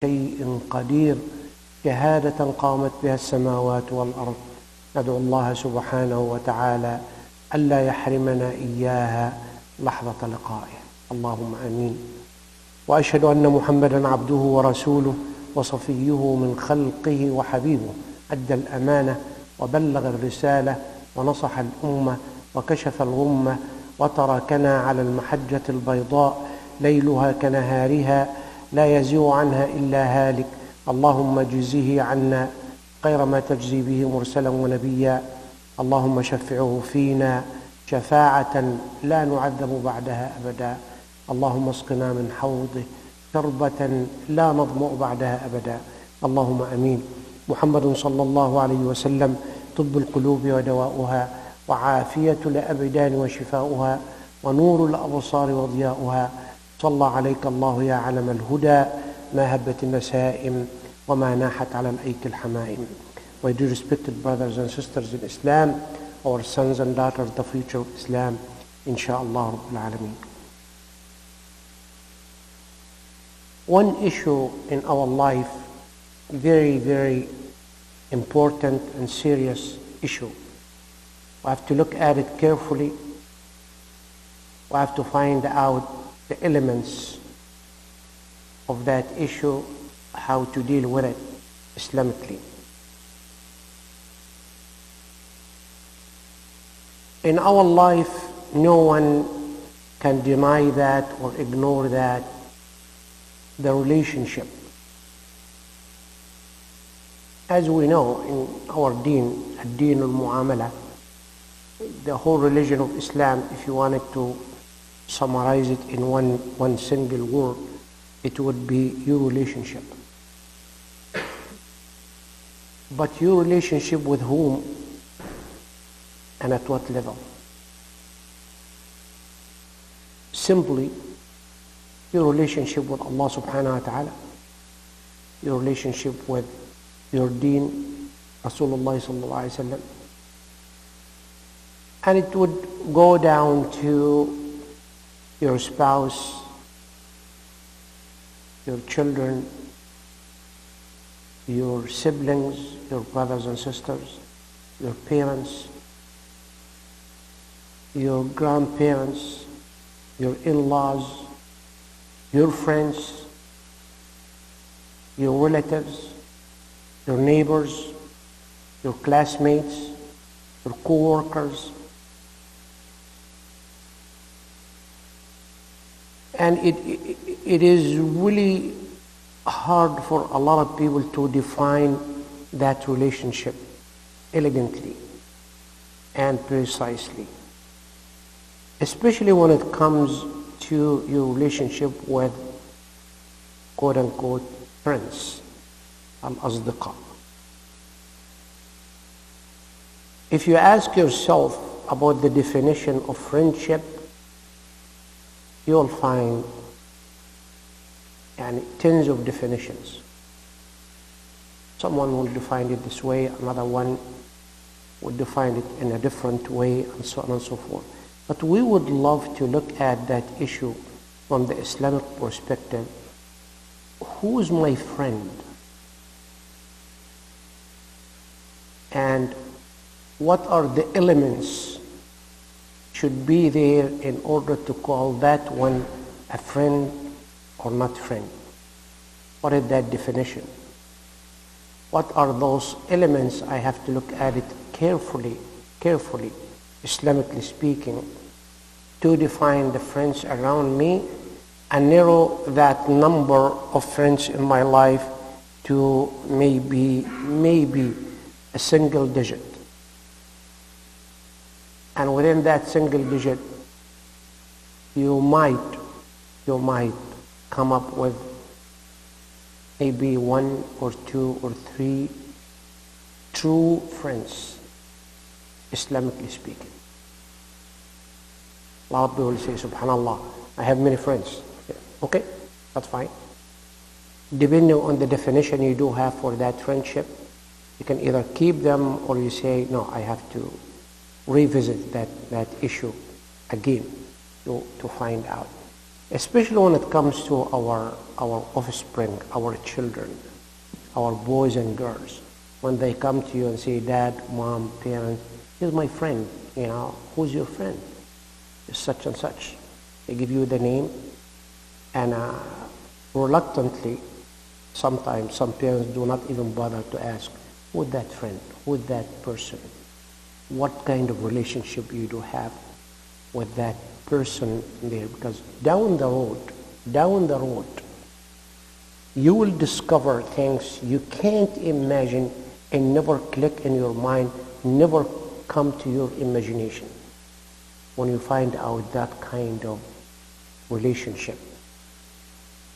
شيء قدير شهادة قامت بها السماوات والأرض. ندعو الله سبحانه وتعالى ألا يحرمنا إياها لحظة لقائه، اللهم آمين. وأشهد أن محمدًا عبده ورسوله وصفيه من خلقه وحبيبه، أدى الأمانة وبلغ الرسالة ونصح الأمة وكشف الغمة وتركنا على المحجة البيضاء ليلها كنهارها لا يزيغ عنها إلا هالك. اللهم اجزه عنا خير ما تجزي به مرسلا ونبيا. اللهم شفعه فينا شفاعة لا نعذب بعدها أبدا. اللهم اسقنا من حوضه شربة لا نظمأ بعدها أبدا. اللهم آمين. محمد صلى الله عليه وسلم طب القلوب ودواؤها، وعافية الأبدان وشفاؤها، ونور الأبصار وضياؤها. صلى عليك الله يا علم الهدى، ما هبت النسائم وما ناحت على الأيك الحمائم. My dear respected brothers and sisters in Islam, our sons and daughters, the future of Islam, inshaAllah Rabbil Alameen. One issue in our life, very, very important and serious issue. We have to look at it carefully. We have to find out the elements of that issue, how to deal with it Islamically. In our life, no one can deny that or ignore that, the relationship. As we know in our deen, ad-din al-mu'amala, the whole religion of Islam, if you wanted to summarize it in one single word, it would be your relationship. But your relationship with whom and at what level? Simply, your relationship with Allah subhanahu wa ta'ala, your relationship with your deen, Rasulullah sallallahu alayhi wa sallam. And it would go down to your spouse, your children, your siblings, your brothers and sisters, your parents, your grandparents, your in-laws, your friends, your relatives, your neighbors, your classmates, your co-workers. And it is really hard for a lot of people to define that relationship elegantly and precisely, especially when it comes to your relationship with quote-unquote friends, al-asdiqa. If you ask yourself about the definition of friendship, you'll find tens of definitions. Someone will define it this way, another one would define it in a different way, and so on and so forth. But we would love to look at that issue from the Islamic perspective. Who is my friend? And what are the elements should be there in order to call that one a friend or not friend? What is that definition? What are those elements? I have to look at it carefully, Islamically speaking, to define the friends around me and narrow that number of friends in my life to maybe a single digit. And within that single digit, you might come up with maybe one or two or three true friends, Islamically speaking. A lot of people say, subhanallah, I have many friends. Okay, that's fine. Depending on the definition you do have for that friendship, you can either keep them or you say, no, I have to revisit that issue again to find out. especially when it comes to our offspring, our children, our boys and girls. When they come to you and say, Dad, Mom, parents, here's my friend, who's your friend? It's such and such. They give you the name, and reluctantly, sometimes some parents do not even bother to ask, who's that friend? Who's that person? What kind of relationship you do have with that person there? Because down the road, you will discover things you can't imagine and never click in your mind, never come to your imagination when you find out that kind of relationship.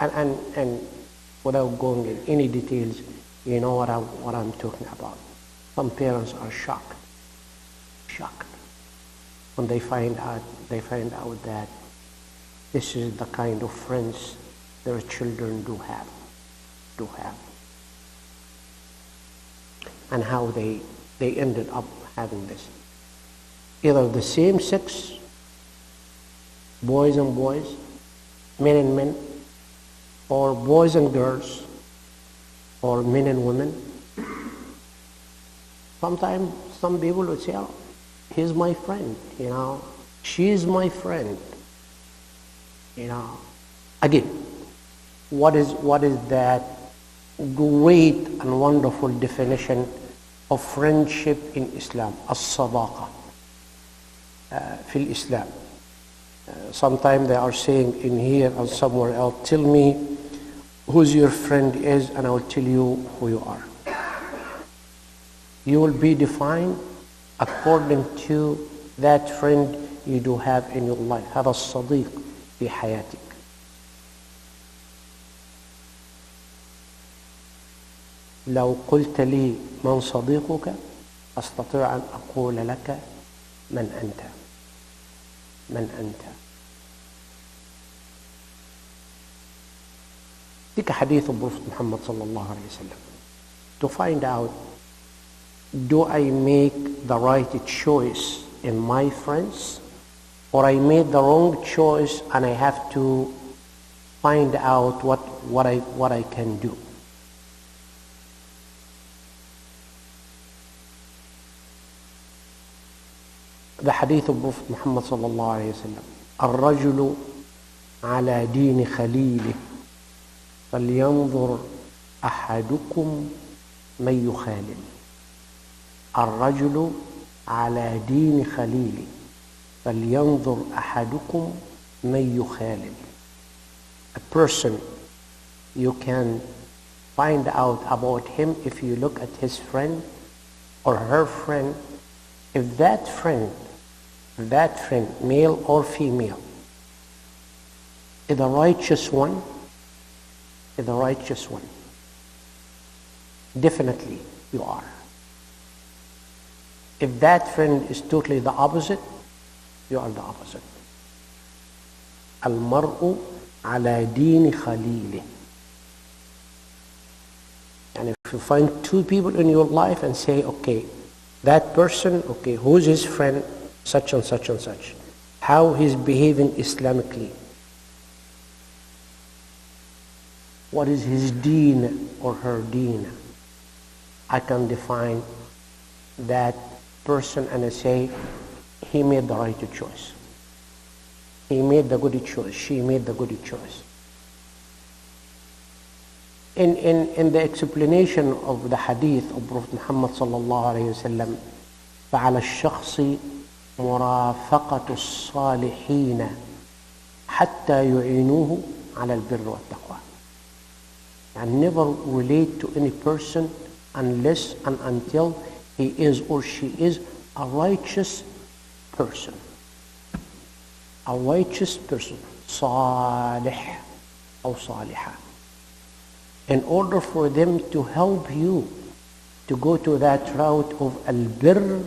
And without going in any details, you know what I'm talking about. Some parents are shocked when they find out that this is the kind of friends their children do have, and how they ended up having this. Either the same sex, boys and boys, men and men, or boys and girls, or men and women. Sometimes some people would say, oh, he's my friend, she's my friend. Again, what is that great and wonderful definition of friendship in Islam? As-sadaqa fil Islam. Sometimes they are saying in here and somewhere else, tell me who's your friend is and I will tell you who you are. You will be defined according to that friend you do have in your life. هذا الصديق في حياتك. لو قلت لي من صديقك أستطيع أن أقول لك من أنت. Take a hadith of Prophet Muhammad sallallahu alayhi wa sallam to find out, do I make the right choice in my friends, or I made the wrong choice and I have to find out what I can do. The hadith of Prophet Muhammad sallallahu alayhi wa sallam, الرجل على دين خليله فلينظر أحدكم من يخالل. الرجل على دين خليله فلينظر أحدكم من يخالل. A person, you can find out about him if you look at his friend or her friend. If that friend, male or female, is the righteous one, definitely you are. If that friend is totally the opposite, you are the opposite. المرء على دين خليله. And if you find two people in your life and say, okay, that person, okay, who's his friend, such and such and such, how he's behaving Islamically, what is his deen or her deen, I can define that person and I say, he made the right choice. He made the good choice. She made the good choice. In the explanation of the hadith of Prophet Muhammad sallallahu alayhi wa sallam, فعلى الشخص مرافقة الصالحين حتى يعينوه على البر والتقوى. And never relate to any person unless and until he is or she is a righteous person. A righteous person. صالح أو صالحة. In order for them to help you to go to that route of al-birr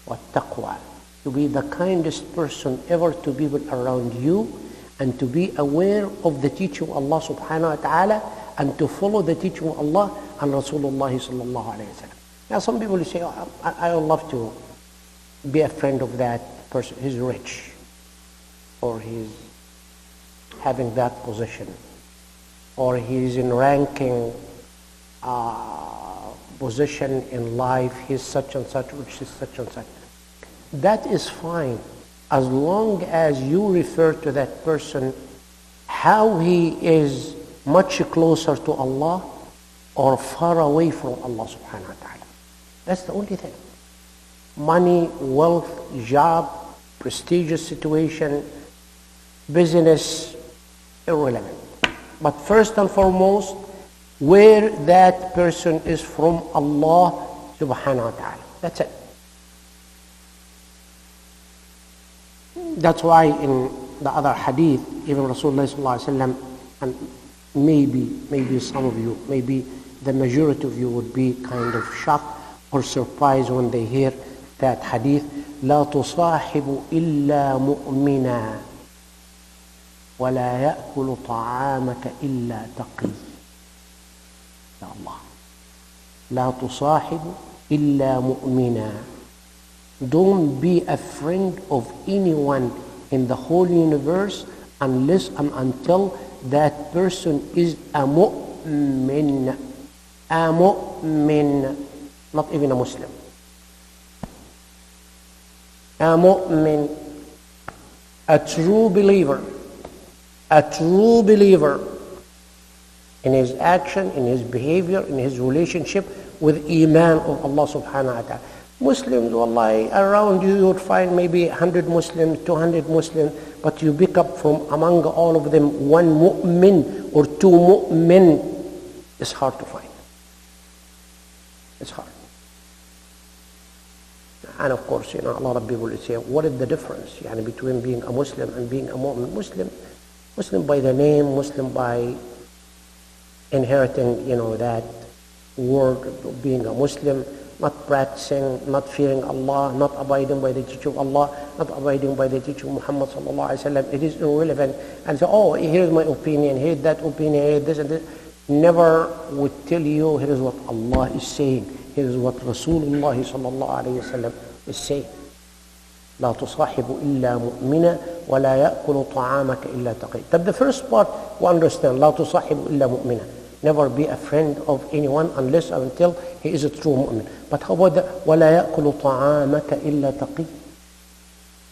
wa taqwa, to be the kindest person ever to people around you, and to be aware of the teaching of Allah subhanahu wa ta'ala, and to follow the teaching of Allah and Rasulullah sallallahu alayhi wa sallam. Now some people say, oh, I would love to be a friend of that person. He's rich, or he's having that position, or he's in ranking position in life, he's such and such, which is such and such. That is fine, as long as you refer to that person how he is much closer to Allah or far away from Allah subhanahu wa ta'ala. That's the only thing. Money, wealth, job, prestigious situation, business, irrelevant. But first and foremost, where that person is from Allah subhanahu wa ta'ala. That's it. That's why in the other hadith, even Rasulullah sallallahu alaihi wasallam, and maybe some of you, maybe the majority of you would be kind of shocked or surprised when they hear that hadith, لا تصاحب إلا مؤمنا ولا يأكل طعامك إلا تقي. يا الله. لا تصاحب إلا مؤمنا. Don't be a friend of anyone in the whole universe unless and until that person is a mu'min. A mu'min. Not even a Muslim. A mu'min. A true believer. A true believer in his action, in his behavior, in his relationship with Iman of Allah subhanahu wa ta'ala. Muslims, wallahi, around you, you would find maybe 100 Muslims, 200 Muslims, but you pick up from among all of them one mu'min or two mu'min. It's hard to find. It's hard. And of course, a lot of people would say, what is the difference between being a Muslim and being a mu'min? Muslim by the name, Muslim by inheriting, that word of being a Muslim, not practicing, not fearing Allah, not abiding by the teaching of Allah, not abiding by the teaching of Muhammad sallallahu alaihi wasallam. It is irrelevant. And so, oh, here's my opinion, here's that opinion, here's this and this. Never would tell you, here is what Allah is saying, here is what Rasulullah sallallahu alaihi wasallam is saying. لا تصاحب إلا مؤمنا ولا يأكل طعامك إلا تقي. But the first part we understand, لا تصاحب إلا مؤمنا. Never be a friend of anyone unless or until he is a true mu'min. But how about the ولا يأكل طعامك إلا تقي?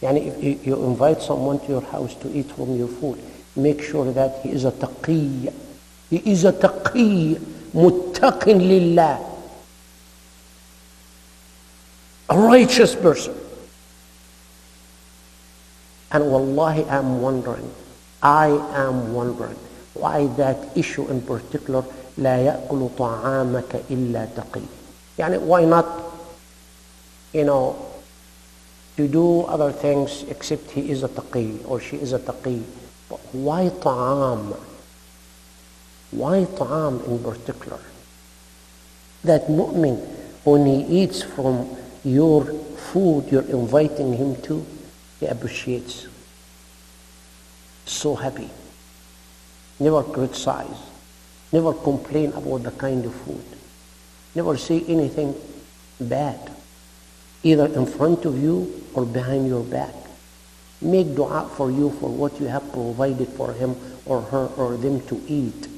If you invite someone to your house to eat from your food, make sure that he is a taqi. He is a taqi, muttaqin lillah. A righteous person. And wallahi, I am wondering why that issue in particular, لا يأكل طعامك إلا تقي. Why not, to do other things except he is a taqi or she is a taqi. But why ta'am? Why ta'am in particular? That mu'min, when he eats from your food you're inviting him to, he appreciates. So happy. Never criticize. Never complain about the kind of food. Never say anything bad, either in front of you or behind your back. Make dua for you for what you have provided for him or her or them to eat.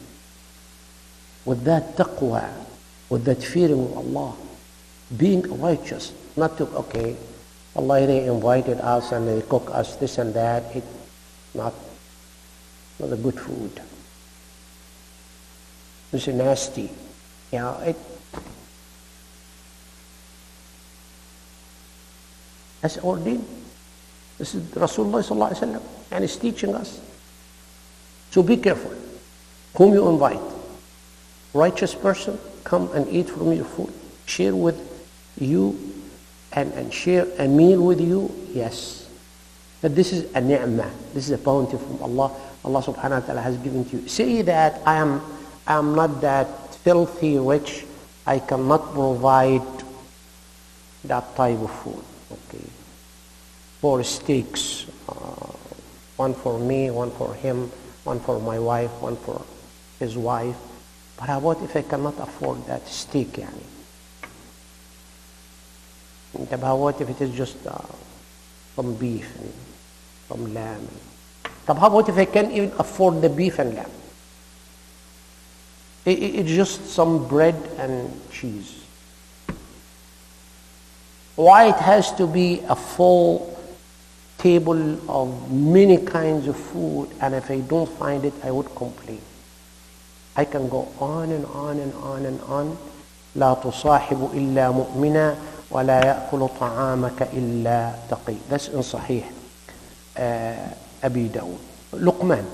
With that taqwa, with that fearing of Allah, being righteous, not to, okay, Allah, they invited us and they cook us this and that. It's not a good food. It's nasty. That's ordained. This is Rasulullah sallallahu alaihi wasallam, and he's teaching us. So be careful whom you invite. Righteous person, come and eat from your food. Share with you and share a meal with you. Yes. But this is a ni'mah. This is a bounty from Allah. Allah subhanahu wa ta'ala has given to you. Say that I am not that filthy rich. I cannot provide that type of food. Okay. 4 steaks. One for me, one for him, one for my wife, one for his wife. But how about if I cannot afford that steak? How about if it is just some beef and some lamb? طب how about if I can't even afford the beef and lamb? It's just some bread and cheese. Why it has to be a full table of many kinds of food, and if I don't find it, I would complain. I can go on and on and on and on. لا تصاحب إلا مؤمنا ولا يأكل طعامك إلا تقي. That's in Sahih Abi Dawud. Luqman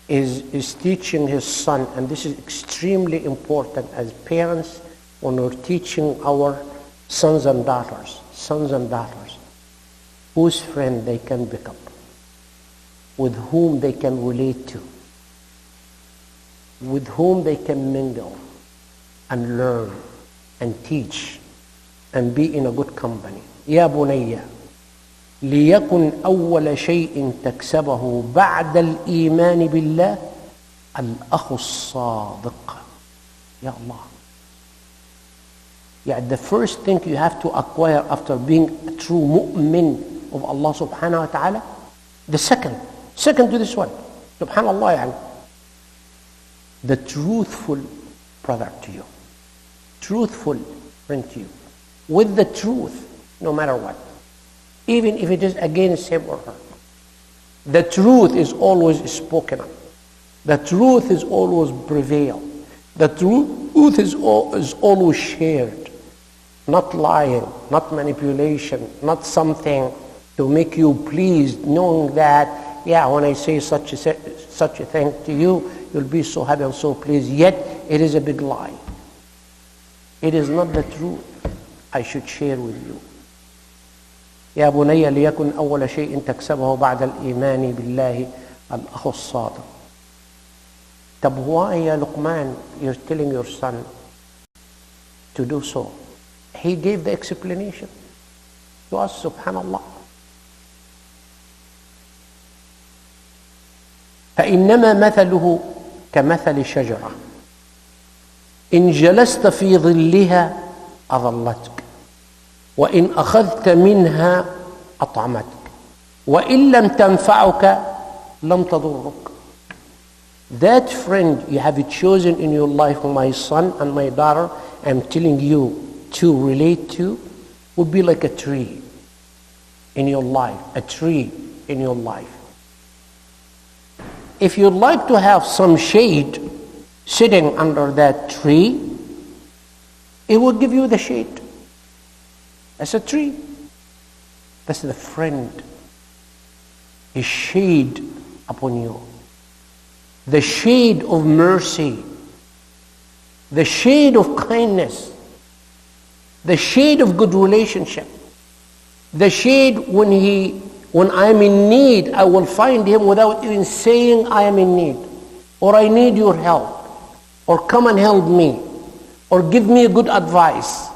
is teaching his son, and this is extremely important as parents when we're teaching our sons and daughters, whose friend they can become, with whom they can relate to, with whom they can mingle and learn and teach and be in a good company. يا بني ليكن أول شيء تكسبه بعد الإيمان بالله الأخ الصادق. يا الله. Yeah, the first thing you have to acquire after being a true mu'min of Allah subhanahu wa ta'ala, the second to this one, subhanallah, يعني, the truthful brother to you, truthful friend to you, with the truth, no matter what, even if it is against him or her. The truth is always spoken of. The truth is always prevail. The truth is always shared. Not lying, not manipulation, not something to make you pleased, knowing that, yeah, when I say such a thing to you, you'll be so happy and so pleased. Yet, it is a big lie. It is not the truth I should share with you. يا بني ليكن أول شيء تكسبه بعد الإيمان بالله الأخ الصادق. طب why يا لقمان you're telling your son to do so? He gave the explanation to us, subhanallah. فإنما مثله كمثل شجرة إن جلست في ظلها أظلتك وإن أخذت منها أطعمتك وإن لم تنفعك لم تضرك. That friend you have chosen in your life, my son and my daughter, I'm telling you to relate to, would be like a tree in your life, a tree in your life. If you'd like to have some shade sitting under that tree, it will give you the shade. That's a tree. That's the friend. His shade upon you. The shade of mercy. The shade of kindness. The shade of good relationship. The shade when I'm in need, I will find him without even saying I am in need, or I need your help, or come and help me, or give me a good advice,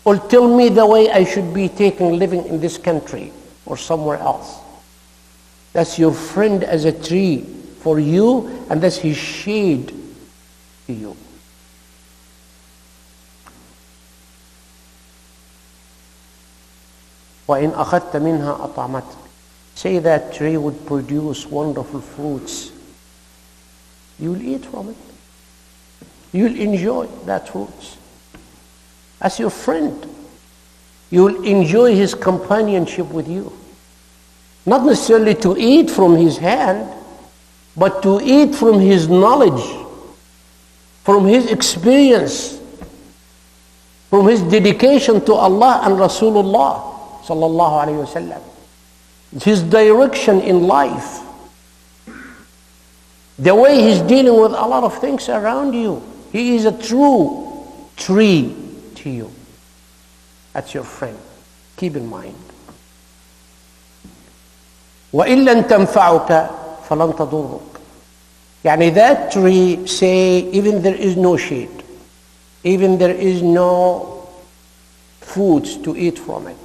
or tell me the way I should be living in this country or somewhere else. That's your friend as a tree for you, and that's his shade to you. وَإِنْ أَخَذْتَ مِنْهَا أَطْعَمَتْكَ. Say that tree would produce wonderful fruits. You'll eat from it. You'll enjoy that fruits. As your friend, you'll enjoy his companionship with you. Not necessarily to eat from his hand, but to eat from his knowledge, from his experience, from his dedication to Allah and Rasulullah sallallahu alayhi wasallam, his direction in life, the way he's dealing with a lot of things around you. He is a true tree to you. That's your friend. Keep in mind. وَإِن لَّن تَنْفَعُكَ فَلَن تَضُرُّكَ. يعني that tree, say, even there is no shade, even there is no foods to eat from it,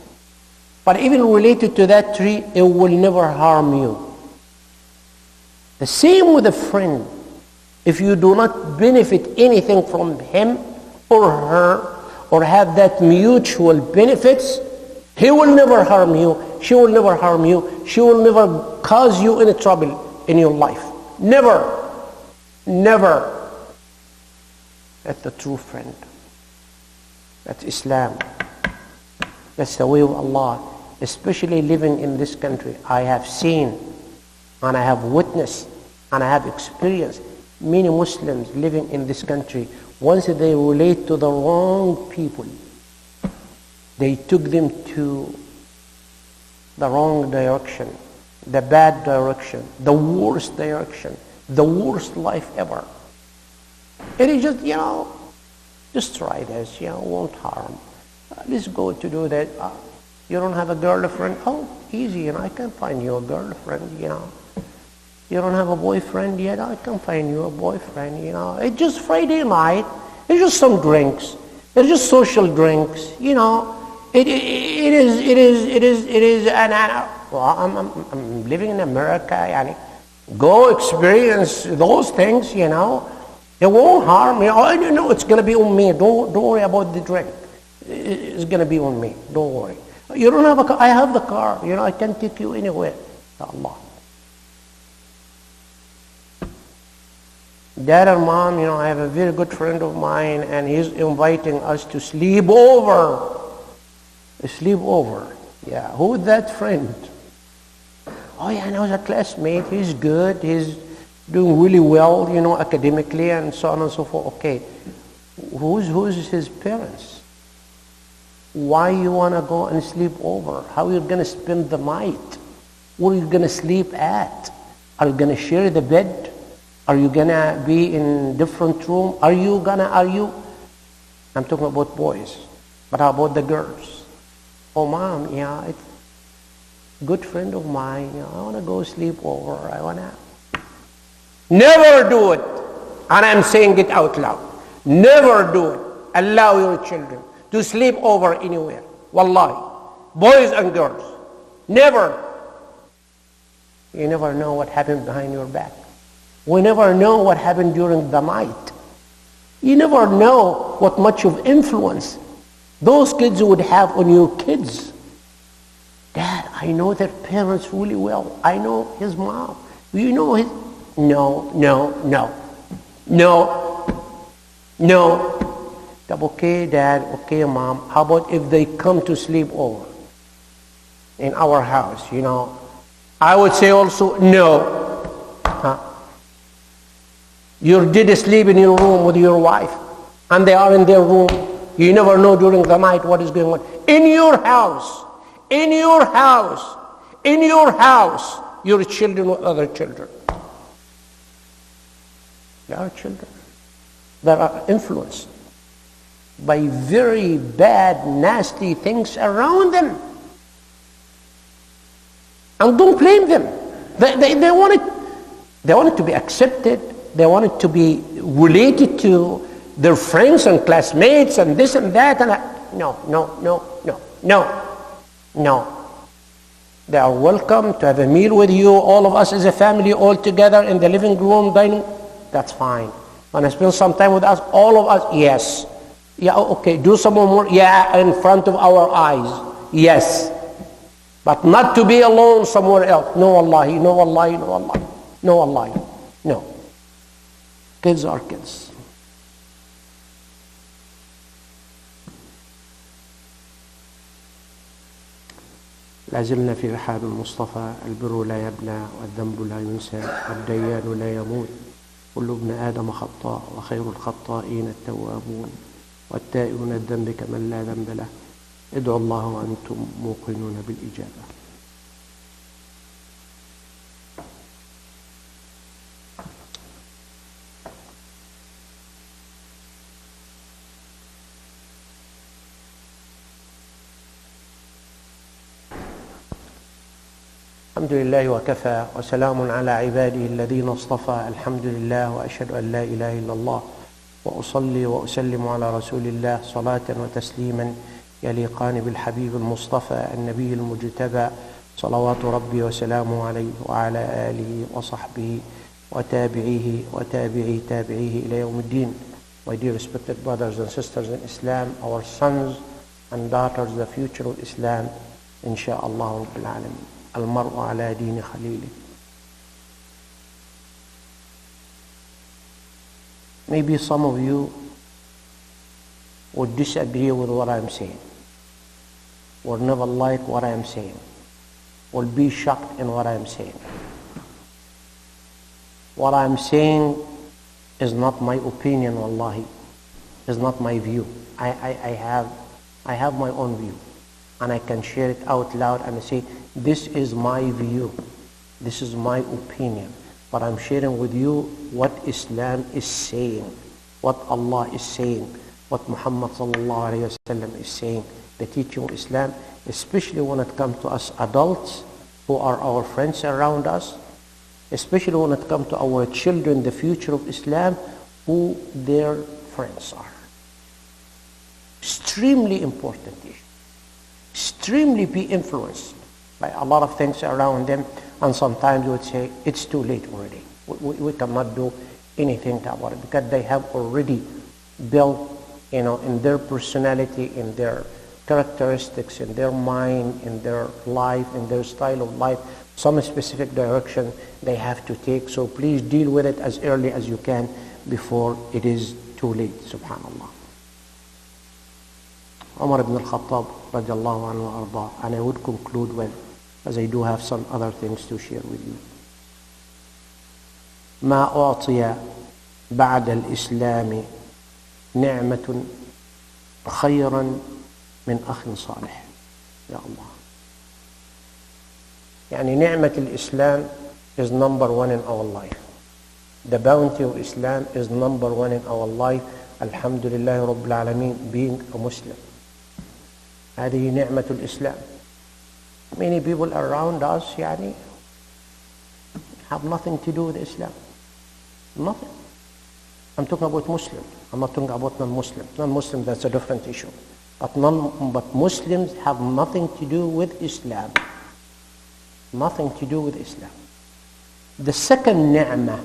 but even related to that tree, it will never harm you. The same with a friend. If you do not benefit anything from him or her, or have that mutual benefits, he will never harm you. She will never harm you. She will never cause you any trouble in your life. Never. Never. That's the true friend. That's Islam. That's the way of Allah. Especially living in this country, I have seen and I have witnessed and I have experienced many Muslims living in this country. Once they relate to the wrong people, they took them to the wrong direction, the bad direction, the worst direction, the worst life ever. It is just, just try this, won't harm. Let's go to do that. You don't have a girlfriend? Oh, easy, I can find you a girlfriend, You don't have a boyfriend yet? I can find you a boyfriend, It's just Friday night. It's just some drinks. It's just social drinks, It is, I'm living in America, go experience those things, It won't harm me. No, it's going to be on me. Don't worry about the drink. It's going to be on me. Don't worry. You don't have a car. I have the car. I can take you anywhere. Allah. Dad and mom, I have a very good friend of mine, and he's inviting us to sleep over. Sleep over. Yeah. Who is that friend? Oh, yeah, I know, he's a classmate. He's good. He's doing really well, academically and so on and so forth. Okay. Who's his parents? Why you want to go and sleep over? How are you going to spend the night? Where are you going to sleep at? Are you going to share the bed? Are you going to be in different room? I'm talking about boys. But how about the girls? Oh, mom, it's a good friend of mine. I want to go sleep over. I want to... Never do it. And I'm saying it out loud. Never do it. Allow your children to sleep over anywhere. Wallahi. Boys and girls. Never. You never know what happened behind your back. We never know what happened during the night. You never know what much of influence those kids would have on your kids. Dad, I know their parents really well. I know his mom. You know his... No. Okay, Dad, okay, Mom, how about if they come to sleep over in our house, I would say also, no. You did sleep in your room with your wife, and they are in their room. You never know during the night what is going on. In your house, your children with other children. They are children that are influenced by very bad, nasty things around them. And don't blame them. They want it to be accepted. They want it to be related to their friends and classmates and this and that. No. They are welcome to have a meal with you, all of us as a family, all together in the living room, dining. That's fine. Want to spend some time with us, all of us? Yes. Yeah, okay, do some more. Yeah, in front of our eyes. Yes. But not to be alone somewhere else. No, wallahi, no, wallahi, no, wallahi. No, wallahi. No. Kids are kids. لازلنا في رحاب المصطفى. البر لا يبلى والذنب لا ينسى والديان لا يموت. كل ابن آدم خطاء وخير الخطائين التوابون والتائبون الذنب كمن لا ذنب له. ادعوا الله وأنتم موقنون بالإجابة. الحمد لله وكفى وسلام على عباده الذين اصطفى. الحمد لله وأشهد أن لا إله إلا الله وأصلي وأسلم على رسول الله صلاة وتسليما يليقان بالحبيب المصطفى النبي المجتبى صلوات ربي وسلامه عليه وعلى آله وصحبه وتابعيه وتابعي تابعيه إلى يوم الدين. My dear respected brothers and sisters in Islam, our sons and daughters, the future of Islam, Insha'Allah Rabbil Alameen. Al-mar'u ala dini khalili. Maybe some of you would disagree with what I'm saying, would never like what I'm saying, will be shocked in what I'm saying. What I'm saying is not my opinion, wallahi, is not my view. I have my own view, and I can share it out loud and say, this is my view, this is my opinion, but I'm sharing with you what Islam is saying, what Allah is saying, what Muhammad sallallahu alayhi wa sallam is saying, the teaching of Islam, especially when it comes to us adults who are our friends around us, especially when it comes to our children, the future of Islam, who their friends are. Extremely important issue. Extremely be influenced by a lot of things around them, and sometimes we would say, it's too late already. We cannot do anything about it, because they have already built, in their personality, in their characteristics, in their mind, in their life, in their style of life, some specific direction they have to take. So please deal with it as early as you can before it is too late. Subhanallah. Umar ibn al-Khattab radiallahu anhu wa arda, and I would conclude with, as I do have some other things to share with you. ما أعطي بعد الإسلام نعمة خيرا من أخ صالح. يا الله. يعني نعمة الإسلام is number one in our life. The bounty of Islam is number one in our life. Alhamdulillah Rabbil Alameen, being a Muslim. هذه نعمة الإسلام. Many people around us have nothing to do with Islam. Nothing. I'm talking about Muslim. I'm not talking about non-Muslim. Non-Muslim, that's a different issue. But Muslims have nothing to do with Islam. Nothing to do with Islam. The second ni'mah,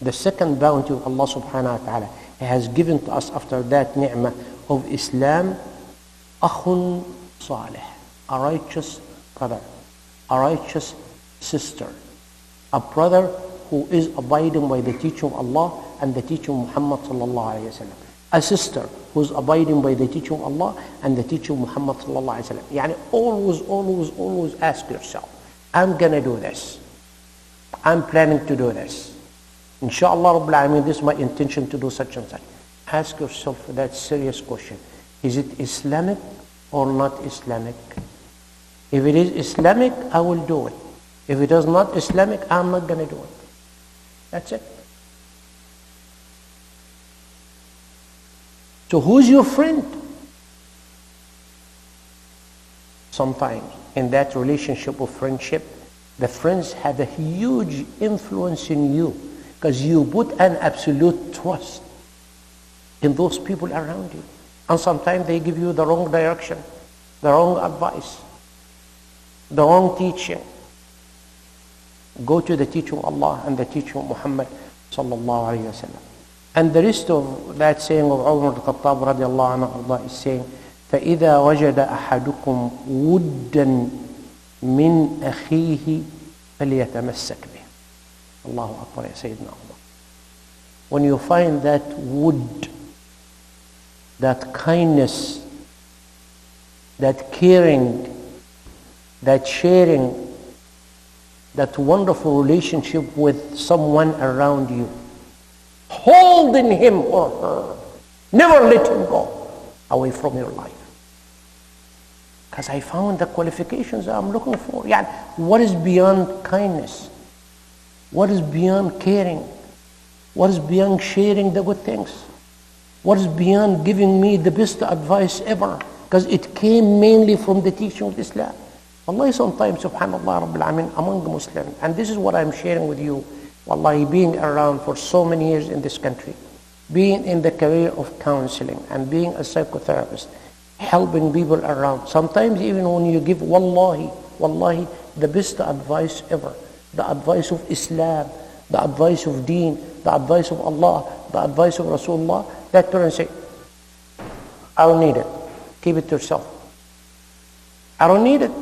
the second bounty of Allah subhanahu wa ta'ala, He has given to us after that ni'mah of Islam, akhun salih, a righteous brother, a righteous sister, a brother who is abiding by the teaching of Allah and the teaching of Muhammad sallallahu alayhi wa sallam, a sister who is abiding by the teaching of Allah and the teaching of Muhammad sallallahu alayhi wa sallam. Always ask yourself, I'm gonna do this, I'm planning to do this, inshallah Rabbil Alameen, this is my intention to do such and such. Ask yourself that serious question. Is it Islamic or not Islamic? If it is Islamic, I will do it. If it is not Islamic, I'm not going to do it. That's it. So who's your friend? Sometimes in that relationship of friendship, the friends have a huge influence in you, because you put an absolute trust in those people around you. And sometimes they give you the wrong direction, the wrong advice, the wrong teaching. Go to the teaching of Allah and the teaching of Muhammad sallallahu alayhi wa sallam. And the rest of that saying of Umar al-Khattab radiallahu anhu is saying, فَإِذَا وَجَدَ أَحَدُكُمْ وُدًّا مِنْ أَخِيهِ فَلْيَتَمَسَّكْ بِهِ. Allahu Akbar, ya Sayyidina Allah. When you find that wood, that kindness, that caring, that sharing, that wonderful relationship with someone around you, holding him or her, never let him go away from your life. Because I found the qualifications that I'm looking for. What is beyond kindness? What is beyond caring? What is beyond sharing the good things? What is beyond giving me the best advice ever? Because it came mainly from the teaching of Islam. Wallahi, sometimes, subhanallah Rabbil Alameen, among Muslims, and this is what I'm sharing with you, wallahi, being around for so many years in this country, being in the career of counseling and being a psychotherapist, helping people around. Sometimes even when you give, wallahi, the best advice ever, the advice of Islam, the advice of Deen, the advice of Allah, the advice of Rasulullah, that parent say, I don't need it. Keep it to yourself. I don't need it.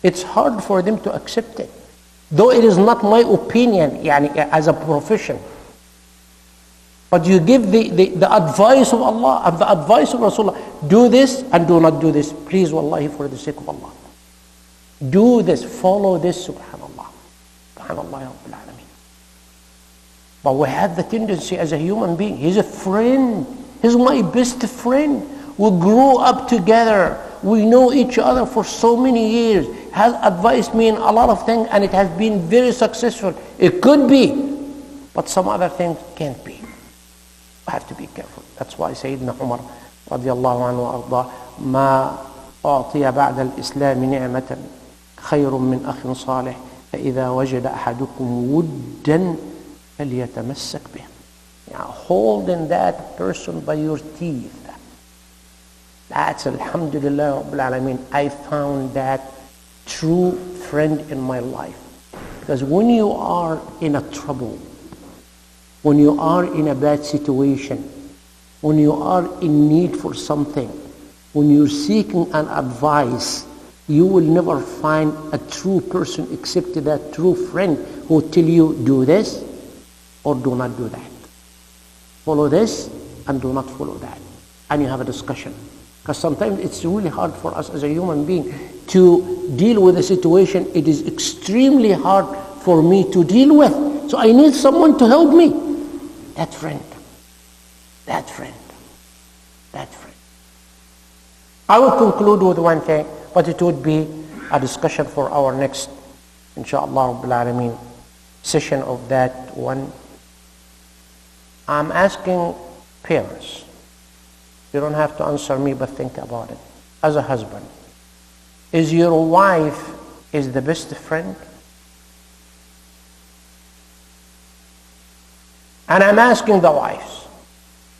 It's hard for them to accept it. Though it is not my opinion, as a profession. But you give the advice of Allah and the advice of Rasulullah. Do this and do not do this. Please, wallahi, for the sake of Allah. Do this, follow this, subhanallah. Subhanallah, ya Rabbil Alameen. But we have the tendency as a human being. He's a friend. He's my best friend. We grew up together. We know each other for so many years. Has advised me in a lot of things and it has been very successful. It could be, but some other things can't be. We have to be careful. That's why Sayyidina Umar radiallahu anhu وأرضاه ما أعطي بعد الإسلام نعمة خير من أخ صالح فإذا وجد أحدكم ودا فليتمسك به. Holding that person by your teeth. That's Alhamdulillah Rabbil Alameen. I found that true friend in my life. Because when you are in a trouble, when you are in a bad situation, when you are in need for something, when you're seeking an advice, you will never find a true person except that true friend who will tell you, do this or do not do that. Follow this and do not follow that. And you have a discussion. Because sometimes it's really hard for us as a human being to deal with a situation. It is extremely hard for me to deal with. So I need someone to help me. That friend. That friend. That friend. I will conclude with one thing, but it would be a discussion for our next, inshallah Rabbil Alameen, session of that one. I'm asking parents. You don't have to answer me, but think about it. As a husband, is your wife is the best friend? And I'm asking the wives,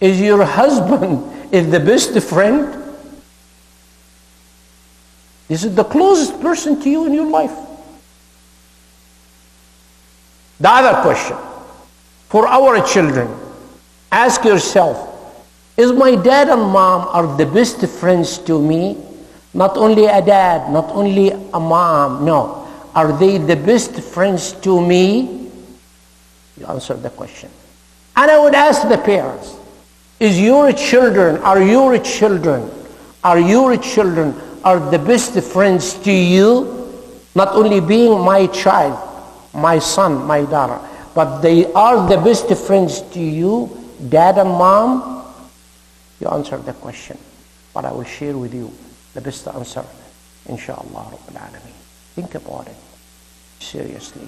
is your husband is the best friend? This is the closest person to you in your life. The other question, for our children, ask yourself, is my dad and mom are the best friends to me? Not only a dad, not only a mom, no. Are they the best friends to me? You answer the question. And I would ask the parents, is your children, are your children are the best friends to you? Not only being my child, my son, my daughter, but they are the best friends to you, dad and mom? You answer the question, but I will share with you the best answer, inshallah Rabbil Alameen. Think about it. Seriously.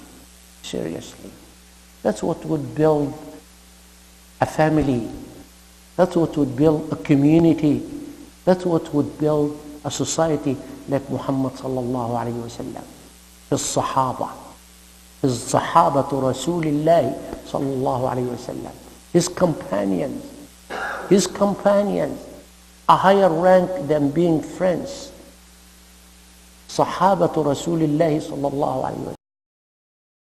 Seriously. That's what would build a family. That's what would build a community. That's what would build a society like Muhammad sallallahu alayhi wa sallam. His Sahaba. His Sahabatu Rasulillah sallallahu alayhi wa sallam. His companions. His companions, a higher rank than being friends. Sahabatu Rasulillahi sallallahu alayhi wa sallam.